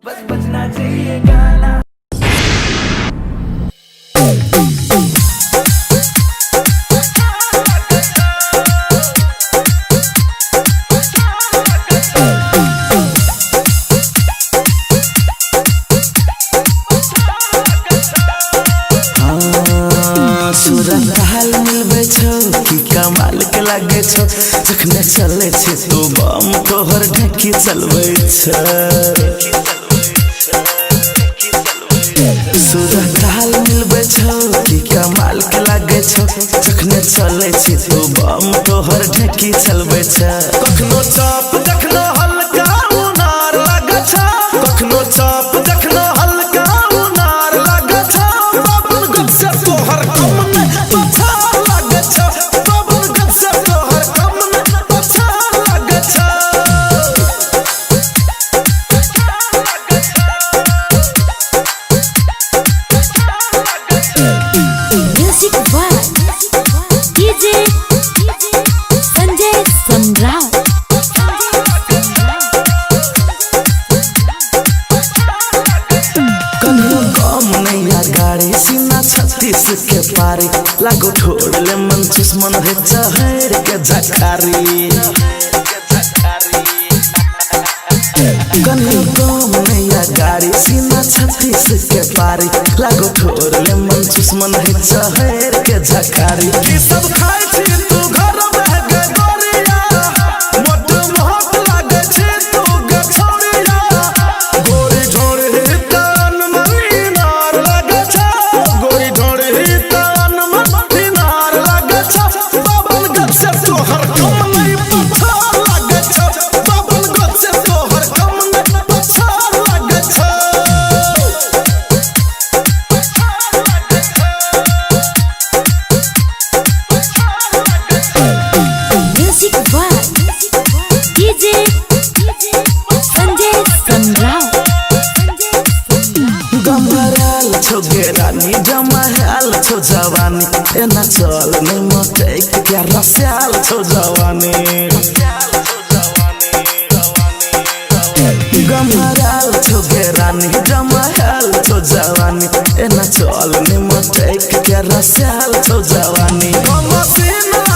बस बजना चाहिए गाना। हाल मिलबे छौ कि कमाल के लागे छौ जखने चले छे तो बम तोहर ढेकी चलबे छ सूरत हाल मिलबे छौ कि कमाल के लागे छौ जखने चले छे तो बम तोहर ढेकी चलबे छ कखनो चाप कखनो हल्का उनार लागे छ कखनो चाप कखनो हल्का उनार लागे छ बाबन गुड से तोहर कम के पारी लागो छोड़ ले मन दुश्मन है चहर के झकारी कन्हैया गाम नैया गाड़ी सीना 36 के पारी लागो छोड़ ले मन दुश्मन है चहर के झकारी की सब खाई छी तू घर में गे गोरिया मोट मोहक लागे छी तू गे छोरिया गोरी ढोरी तन महीनार लागे छ गोरी ढोरी रानी जमा हाल छो जवानी एना चल नहीं मते क्या रस्याल छो जवानी गमराल छो गे रानी जमा हाल छो जवानी एना चल नहीं मते क्या रस्याल छो जवानी कम सीना